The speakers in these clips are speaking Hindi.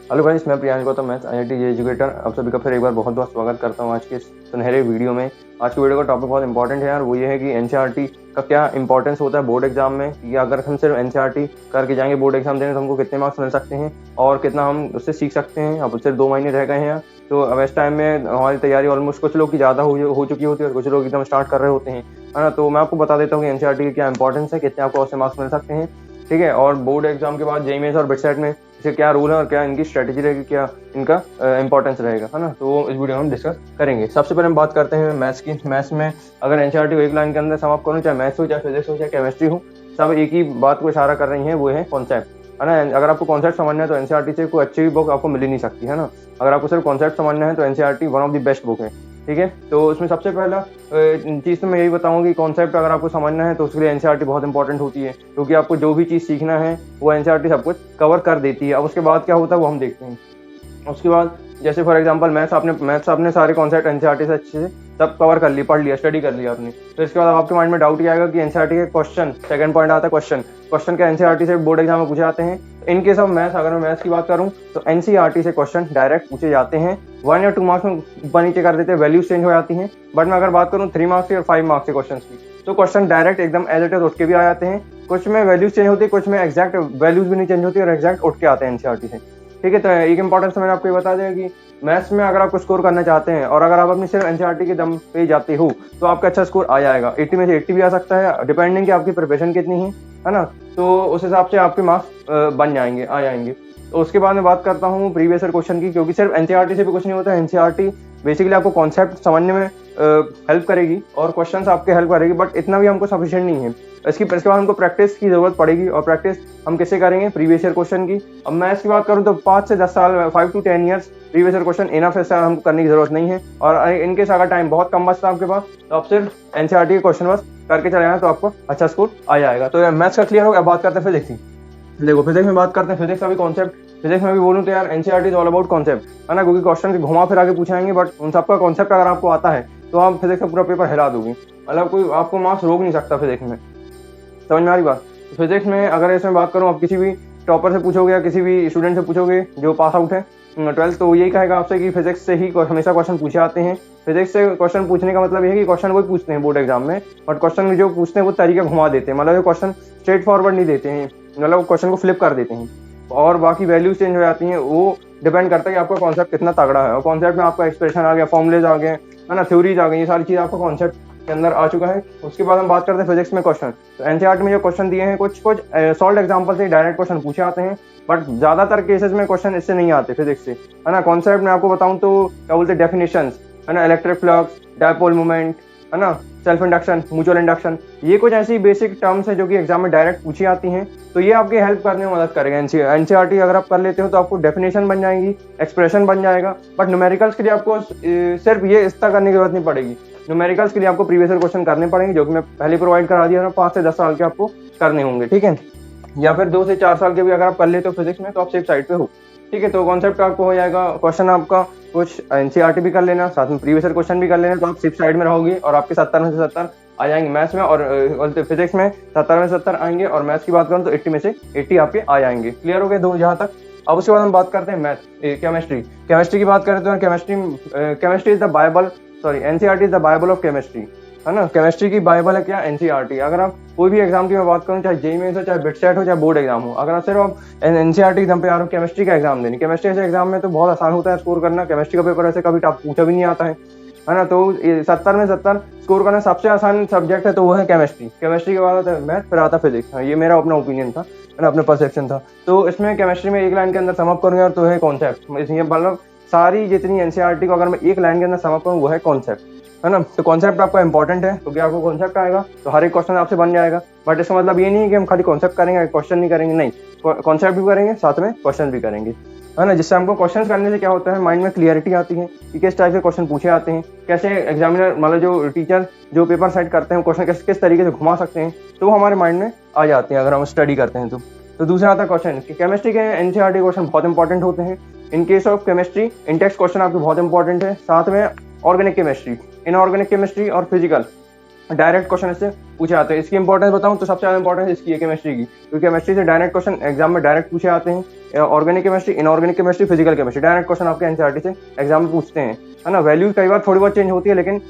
हेलो गाइस, मैं Priyansh Gautam maths IIT educator आप सभी का फिर एक बार बहुत बहुत स्वागत करता हूं आज के सुनहरे वीडियो में। आज की वीडियो का टॉपिक बहुत इंपॉर्टेंट है यार, वो ये है कि एनसीईआरटी का क्या इंपॉर्टेंस होता है बोर्ड एग्जाम में, कि अगर हम सिर्फ एनसीईआरटी करके जाएंगे बोर्ड एग्जाम देने तो हमको कितने मार्क्स मिल सकते हैं और कितना हम उससे सीख सकते हैं। अब सिर्फ 2 महीने रह गए हैं, तो अब इस टाइम में हमारी तैयारी ऑलमोस्ट कुछ लोग की ज़्यादा हो चुकी होती है और कुछ लोग एकदम स्टार्ट कर रहे होते हैं, है ना। तो मैं आपको बता देता हूँ कि एनसीईआरटी की क्या इंपॉर्टेंस है, कितने आपको उससे मार्क्स मिल सकते हैं, ठीक है। और बोर्ड एग्जाम के बाद जेईई मेंस और बिटसेट में इसके क्या रूल है और क्या इनकी स्ट्रेटेजी रहेगी, क्या इनका इंपॉर्टेंस रहेगा, है ना। तो इस वीडियो में हम डिस्कस करेंगे। सबसे पहले हम बात करते हैं मैथ्स की। मैथ्स में अगर एनसीईआरटी को एक लाइन के अंदर समाप्त करूँ, चाहे मैथ्स हो, चाहे फिजिक्स हो, चाहे केमिस्ट्री हो, सब एक ही बात को इशारा कर रही है, वो है कॉन्सेप्ट, है ना। अगर आपको कॉन्सेप्ट समझना है तो एनसीईआरटी से कोई अच्छी भी बुक आपको मिल ही नहीं सकती, है ना। अगर आपको सिर्फ कॉन्सेप्ट समझना है तो NCERT one of the best book है, ठीक है। तो उसमें सबसे पहला चीज़ तो मैं यही बताऊंगा कि कॉन्सेप्ट अगर आपको समझना है तो उसके लिए एनसीईआरटी बहुत इंपॉर्टेंट होती है, क्योंकि आपको जो भी चीज़ सीखना है वो एनसीईआरटी सब कुछ कवर कर देती है। अब उसके बाद क्या होता है वो हम देखते हैं। उसके बाद जैसे फॉर एग्जांपल मैथ्स आपने सारे कॉन्सेप्ट एनसीईआरटी से अच्छे से सब कवर कर लिए, पढ़ लिया, स्टडी कर लिया आपने। तो इसके बाद आपके माइंड में डाउट ये आएगा कि एनसीईआरटी के क्वेश्चन, सेकंड पॉइंट आता है क्वेश्चन क्या एनसीईआरटी से बोर्ड एग्जाम में पूछे जाते हैं। इन केस ऑफ मैथ्स, अगर मैं मैथ्स की बात करूं तो एनसीईआरटी से क्वेश्चन डायरेक्ट पूछे जाते हैं। 1 या 2 मार्क्स में ऊपर नीचे कर देते हैं, वैल्यूज चेंज हो जाती हैं। बट मैं अगर बात करूं 3 मार्क्स की और 5 मार्क्स के क्वेश्चन की, तो क्वेश्चन डायरेक्ट एकदम एज इट इज उठ के भी आ जाते हैं। कुछ में वैल्यूज चेंज होती है, कुछ में एग्जैक्ट वैल्यूज भी नहीं चेंज होती और एग्जैक्ट उठ के आते हैं एनसीईआरटी से, ठीक है। तो एक इंपॉर्टेंस मैंने आपको ये बता दिया कि मैथ्स में अगर आपको स्कोर करना चाहते हैं और अगर आप अपनी सिर्फ एनसीईआरटी के दम पे जाते हो तो आपका अच्छा स्कोर आ जाएगा। 80 में से 80 भी आ सकता है, डिपेंडिंग कि आपकी प्रिपरेशन कितनी है ना। तो उस हिसाब से आपके मार्क्स बन जाएंगे, आ जाएंगे। तो उसके बाद मैं बात करता हूँ प्रीवियस ईयर क्वेश्चन की, क्योंकि सिर्फ एनसीईआरटी से भी कुछ नहीं होता है। एनसीईआरटी बेसिकली आपको कॉन्सेप्ट समझने में हेल्प करेगी और क्वेश्चंस आपके हेल्प करेगी, बट इतना भी हमको सफिशिएंट नहीं है। इसके बाद हमको प्रैक्टिस की जरूरत पड़ेगी, और प्रैक्टिस हम किससे करेंगे, प्रीवियस ईयर क्वेश्चन की। अब मैथ्स की बात करूँ तो 5 से 10 साल, 5 to 10 years previous year question enough है, हमको करने की जरूरत नहीं है। और इनकेस अगर टाइम बहुत कम बचता है आपके पास तो आप सिर्फ एनसीईआरटी के क्वेश्चन बस करके चले जाए तो आपको अच्छा स्कोर आ जाएगा। तो मैथ्स का क्लियर हो गया। बात करते हैं फिजिक्स की। देखो फिजिक्स में बात करते हैं, फिजिक्स का भी कॉन्सेप्ट। फिजिक्स में भी बोलूँ तो यार NCERT is all about concept, है ना, क्योंकि क्वेश्चन घुमा फिर आगे पूछाएंगे, बट उन सबका कॉन्सेप्ट अगर आपको आता है तो आप फिजिक्स का पूरा पेपर हिला दोगे, मतलब कोई आपको मार्क्स रोक नहीं सकता फिजिक्स में। समझ में आ रही बात। फिजिक्स में अगर इसमें बात करूँ, आप किसी भी टॉपर से पूछोगे या किसी भी स्टूडेंट से पूछोगे जो पास आउट है 12th, तो यही कहेगा आपसे कि फिजिक्स से ही हमेशा क्वेश्चन पूछे आते हैं। फिजिक्स से क्वेश्चन पूछने का मतलब ये है कि क्वेश्चन वही पूछते हैं बोर्ड एग्जाम में, बट क्वेश्चन जो पूछते हैं वो तरीका घुमा देते हैं, मतलब क्वेश्चन स्ट्रेट फॉरवर्ड नहीं देते हैं, मतलब क्वेश्चन को फ्लिप कर देते हैं। और बाकी वैल्यूज चेंज हो जाती हैं, वो डिपेंड करता है कि आपका कॉन्सेप्ट कितना तगड़ा है। और कॉन्सेप्ट में आपका एक्सप्रेशन आ गया, फॉर्मुलेज आ गए, है ना, थ्योरीज आ गई, ये सारी चीज़ आपका कॉन्सेप्ट के अंदर आ चुका है। उसके बाद हम बात करते हैं फिजिक्स में क्वेश्चन। तो एनसीईआरटी में जो क्वेश्चन दिए हैं, कुछ सॉल्व एग्जाम्पल से डायरेक्ट क्वेश्चन पूछे आते हैं, बट ज्यादातर केसेस में क्वेश्चन इससे नहीं आते फिजिक्स से, है ना। कॉन्सेप्ट में आपको बताऊं तो क्या बोलते हैं, डेफिनेशंस, है ना, इलेक्ट्रिक फ्लक्स, डायपोल मूवमेंट, है ना, सेल्फ इंडक्शन, म्यूचुअल इंडक्शन, ये कुछ ऐसी बेसिक टर्म्स है जो कि एग्जाम में डायरेक्ट पूछी आती हैं। तो ये आपके हेल्प करने में मदद करेगा। एनसीईआरटी अगर आप कर लेते हो तो आपको डेफिनेशन बन जाएंगी, एक्सप्रेशन बन जाएगा, बट न्यूमेरिकल्स के लिए आपको सिर्फ ये इतना करने की जरूरत नहीं पड़ेगी। न्यूमेरिकल्स के लिए आपको प्रीवियस ईयर क्वेश्चन करने पड़ेंगे, जो कि मैं पहले प्रोवाइड करा दिया था। 5 से 10 साल के आपको करने होंगे, ठीक है, या फिर 2 से 4 साल के भी अगर आप कर लेते हो फिजिक्स में तो आप सेफ साइड पे हो, ठीक है। तो कॉन्सेप्ट आपको हो जाएगा, क्वेश्चन आपका कुछ एनसीईआरटी भी कर लेना, साथ में प्रीवियस ईयर क्वेश्चन भी कर लेना, तो आप सेफ साइड में रहोगे और आपके 70 में से 70 आ जाएंगे मैथ्स में, और फिजिक्स में 70 में से 70 आएंगे, और मैथ्स की बात करूँ तो 80 में से 80 आपके आ जाएंगे। क्लियर हो गए दो यहाँ तक। अब उसके बाद हम बात करते हैं केमिस्ट्री की बात करें तो chemistry is the Bible, sorry, NCERT is the Bible of chemistry, है ना। केमिस्ट्री की बाइबल है क्या, एनसीईआरटी। अगर आप कोई भी एग्जाम की मैं बात करूं, चाहे जेईई मेंस हो, चाहे बिटसेट हो, चाहे बोर्ड एग्जाम हो, अगर आप सिर्फ एनसीईआरटी एग्जाम पे आ रहे हो केमिस्ट्री का एग्जाम देने, केमिस्ट्री ऐसे एग्जाम में तो बहुत आसान होता है स्कोर करना। केमिस्ट्री का पेपर ऐसे कभी टफ पूछा भी नहीं आता है ना। तो 70 में 70 स्कोर करना सबसे आसान सब्जेक्ट है, तो वो है केमिस्ट्री। केमिस्ट्री के बाद आता है मैथ, फिर आता फिजिक्स। ये मेरा अपना ओपिनियन था, है ना, अपना परसेप्शन था। तो इसमें केमिस्ट्री में एक लाइन के अंदर समअप करूंगा तो है कॉन्सेप्ट। मतलब सारी जितनी एनसीईआरटी को अगर मैं एक लाइन के अंदर समअप करूँ वो है कॉन्सेप्ट, है ना। तो कॉन्सेप्ट आपका इंपॉर्टेंट है, क्योंकि आपको कॉन्सेप्ट आएगा तो हर एक क्वेश्चन आपसे बन जाएगा। बट इसका मतलब ये नहीं है कि हम खाली कॉन्सेप्ट करेंगे, क्वेश्चन नहीं करेंगे, नहीं, कॉन्सेप्ट भी करेंगे, साथ में क्वेश्चन भी करेंगे, है ना। जिससे हमको क्वेश्चन करने से क्या होता है, माइंड में क्लियरिटी आती है कि किस टाइप के क्वेश्चन पूछे आते हैं, कैसे एग्जामिनर, मतलब जो टीचर जो पेपर सेट करते हैं क्वेश्चन किस तरीके से घुमा सकते हैं, तो हमारे माइंड में आ जाते हैं अगर हम स्टडी करते हैं तो दूसरा आता है क्वेश्चन। केमिस्ट्री के एनसीईआरटी क्वेश्चन बहुत इंपॉर्टेंट होते हैं। In case of chemistry Intex question आपके बहुत इंपॉर्टेंट है, साथ में ऑर्गेनिक केमिस्ट्री, इनऑर्गेनिक केमिस्ट्री और फिजिकल, डायरेक्ट क्वेश्चन इससे पूछे आते हैं। इसकी इंपॉर्टेंस बताऊं तो सबसे ज़्यादा इंपॉर्टेंस इसकी है केमिस्ट्री की, क्योंकि केमिस्ट्री से डायरेक्ट क्वेश्चन एग्जाम में डायरेक्ट पूछे आते हैं। Organic chemistry, inorganic chemistry, physical chemistry, direct question आपके एनसीईआरटी से एग्जाम में पूछते हैं, है ना। वैल्यूज कई बार थोड़ी बहुत चेंज होती है, लेकिन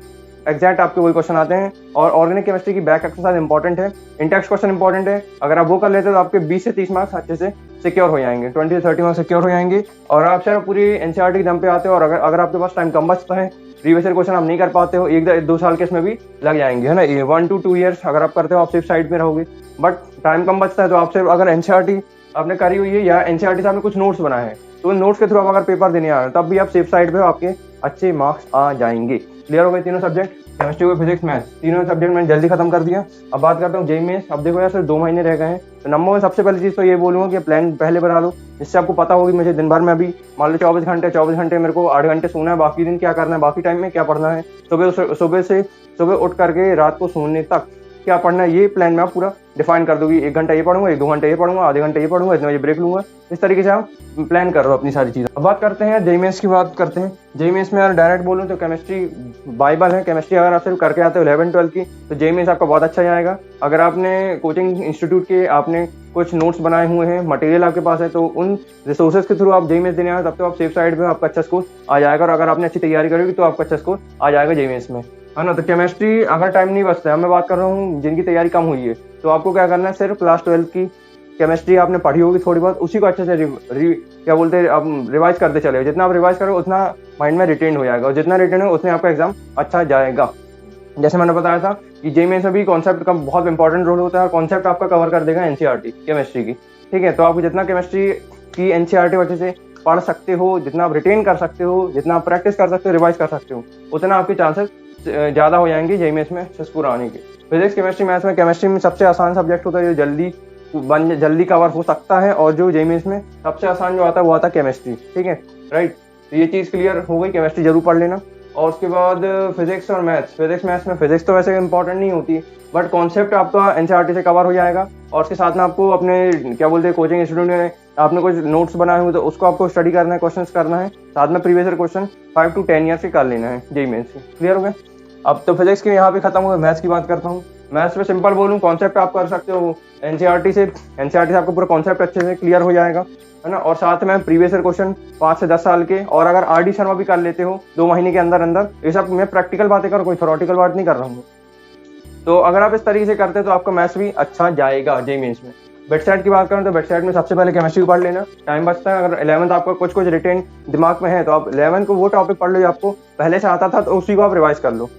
एग्जैक्ट आपके वही क्वेश्चन आते हैं। और ऑर्गेनिक केमिस्ट्री की बैक एक्सरसाइज इंपॉर्टेंट है, इंटेक्स क्वेश्चन इंपॉर्टेंट है। अगर आप वो कर लेते हो तो आपके 20 से 30 मार्क्स अच्छे से सिक्योर हो जाएंगे, 20 से 30 मार्क्स सिक्योर हो जाएंगे। और आप सर पूरी एनसीईआरटी के दम पे आते हो, और अगर आपके पास टाइम कम बचता है, प्रीवियस ईयर क्वेश्चन आप नहीं कर पाते हो, 1-2 साल के इसमें भी लग जाएंगे, है ना। 1 to 2 ईयर्स अगर आप करते हो, आप सेफ साइड में रहोगे। बट टाइम कम बचता है तो आपसे अगर एनसीईआरटी आपने करी हुई है या एनसीईआरटी से आपने कुछ नोट्स बनाए हैं, तो उन नोट्स के थ्रू आप अगर पेपर देने आ रहे हो तब भी आप सेफ साइड पे हो, आपके अच्छे मार्क्स आ जाएंगे। क्लियर हो गए तीनों सब्जेक्ट, केमिस्ट्री और फिजिक्स मैथ्स, तीनों सब्जेक्ट मैंने जल्दी खत्म कर दिया। अब बात करता हूँ जेईई मेंस। अब देखो यार सिर्फ 2 महीने रह गए हैं, तो नंबर में सबसे पहली चीज़ तो ये बोलूँगा कि प्लान पहले बना लो, जिससे आपको पता होगी मुझे दिन भर में अभी मान लो 24 घंटे मेरे को 8 घंटे सोना है, बाकी दिन क्या करना है, बाकी टाइम में क्या पढ़ना है, सुबह उठ करके रात को सोने तक क्या पढ़ना है, ये प्लान में आप पूरा डिफाइन कर दोगी। 1 घंटा ये पढ़ूंगा, 1-2 घंटे ये पढ़ूंगा, आधे घंटे ये पढ़ूंगा, इतने बजे ब्रेक लूंगा। इस तरीके से आप प्लान कर रहे हो अपनी सारी चीज़ें। अब बात करते हैं जेईई मेंस की, बात करते हैं जेईई मेंस में। अगर डायरेक्ट बोलूँ तो केमिस्ट्री बाइबल है। केमिस्ट्री अगर आप सिर्फ करके आते हो 11-12 की, तो जेईई मेंस आपका बहुत अच्छा जाएगा। अगर आपने कोचिंग इंस्टीट्यूट के आपने कुछ नोट्स बनाए हुए हैं, मटेरियल आपके पास है, तो उन रिसोर्सेज के थ्रू आप जेईई मेंस देने आए तब तो आप सेफ साइड में, आपका अच्छा स्कोर आ जाएगा। और अगर आपने अच्छी तैयारी करोगी तो आपका अच्छा स्कोर आ जाएगा जेईई मेंस में, है ना। तो केमिस्ट्री अगर टाइम नहीं बचता है, मैं बात कर रहा हूँ जिनकी तैयारी कम हुई है, तो आपको क्या करना है, सिर्फ क्लास 12 की केमिस्ट्री आपने पढ़ी होगी थोड़ी बहुत, उसी को अच्छे से क्या बोलते हैं आप रिवाइज करते चले हो। जितना आप रिवाइज करोगे उतना माइंड में रिटेन हो जाएगा, और जितना रिटेन हो उतने आपका एग्जाम अच्छा जाएगा। जैसे मैंने बताया था कि जेईई मेंस में भी कॉन्सेप्ट का बहुत इंपॉर्टेंट रोल होता है, और कॉन्सेप्ट आपका कवर कर देगा एनसीईआरटी केमिस्ट्री की, ठीक है। तो आप जितना केमिस्ट्री की एनसीईआरटी अच्छे से पढ़ सकते हो, जितना आप रिटेन कर सकते हो, जितना आप प्रैक्टिस कर सकते हो, रिवाइज कर सकते हो, उतना आपके चांसेस ज़्यादा हो जाएंगे जेईई मेंस में सक्सेसफुल आने के। फिजिक्स, केमिस्ट्री, मैथ्स में केमिस्ट्री में सबसे आसान सब्जेक्ट होता है, जो जल्दी कवर हो सकता है, और जो जेईई मेंस में सबसे आसान जो आता है वो आता है केमिस्ट्री, ठीक है, राइट। तो ये चीज़ क्लियर हो गई, केमिस्ट्री जरूर पढ़ लेना। और उसके बाद फिजिक्स और मैथ्स, फिजिक्स मैथ्स में फिजिक्स तो वैसे इंपॉर्टेंट नहीं होती, बट कॉन्सेप्ट आपका एनसीईआरटी से कवर हो जाएगा। और उसके साथ में आपको अपने क्या बोलते हैं कोचिंग इंस्टीट्यूट में आपने कुछ नोट्स बनाए हुए, तो उसको आपको स्टडी करना है, क्वेश्चंस करना है, साथ में previous year question 5 to 10 years के कर लेना है जेईई मेंस से। क्लियर हो गया। अब तो फिजिक्स की यहाँ पे खत्म हुआ, मैथ्स की बात करता हूँ। मैथ्स में सिंपल बोलूँ, कॉन्सेप्ट आप कर सकते हो एनसीईआरटी से आपको पूरा कॉन्सेप्ट अच्छे से क्लियर हो जाएगा, है ना। और साथ में प्रीवियस ईयर क्वेश्चन 5 से 10 साल के, और अगर आरडी शर्मा भी कर लेते हो 2 महीने के अंदर अंदर, ये सब मैं प्रैक्टिकल बातें कर, कोई थ्योरेटिकल बात नहीं कर रहा हूँ। तो अगर आप इस तरीके से करते हो तो आपका मैथ्स भी अच्छा जाएगा जेईई मेंस में। वेबसाइट की बात करूँ तो वेबसाइट में सबसे पहले केमिस्ट्री पढ़ लेना, टाइम बचता है। अगर 11th आपका कुछ रिटेन दिमाग में है तो आप 11th को वो टॉपिक पढ़ लो जो आपको पहले से आता था, तो उसी को आप रिवाइज कर लो,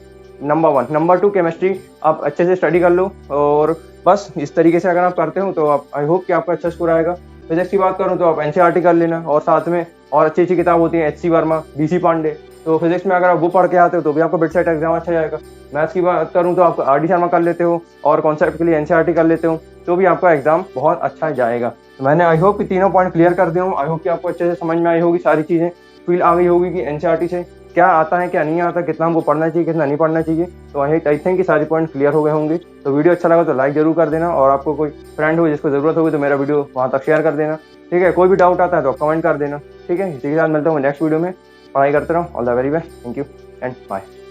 नंबर 1। नंबर 2 केमिस्ट्री आप अच्छे से स्टडी कर लो, और बस इस तरीके से अगर आप करते हो तो आप आई होप कि आपका अच्छा स्कोर आएगा। फिजिक्स की बात करूँ तो आप एनसीईआरटी कर लेना, और साथ में और अच्छी अच्छी किताब होती है, H C Verma, B C Pandey, तो फिजिक्स में अगर आप वो पढ़ के आते हो तो भी आपको वेबसाइट एग्जाम अच्छा जाएगा। मैथ्स की बात करूँ तो आप आरडी शर्मा कर लेते हो, और कॉन्सेप्ट के लिए एनसीईआरटी कर लेते हो, तो भी आपका एग्जाम बहुत अच्छा जाएगा। तो मैंने आई होप कि तीनों पॉइंट क्लियर कर दिया हूँ। आई होप कि आपको अच्छे से समझ में आई होगी, सारी चीज़ें फील आ गई होगी कि एनसीईआरटी से क्या आता है क्या नहीं आता, कितना हमको पढ़ना चाहिए कितना नहीं पढ़ना चाहिए। तो आई थिंक कि सारी पॉइंट क्लियर हो गए होंगे। तो वीडियो अच्छा लगा तो लाइक जरूर कर देना, और आपको कोई फ्रेंड हो जिसको जरूरत होगी तो मेरा वीडियो वहाँ तक शेयर कर देना, ठीक है। कोई भी डाउट आता है तो कमेंट कर देना, ठीक है। इसी के साथ मिलता हूँ नेक्स्ट वीडियो में। पढ़ाई करते रहो। All the very best, thank you and bye.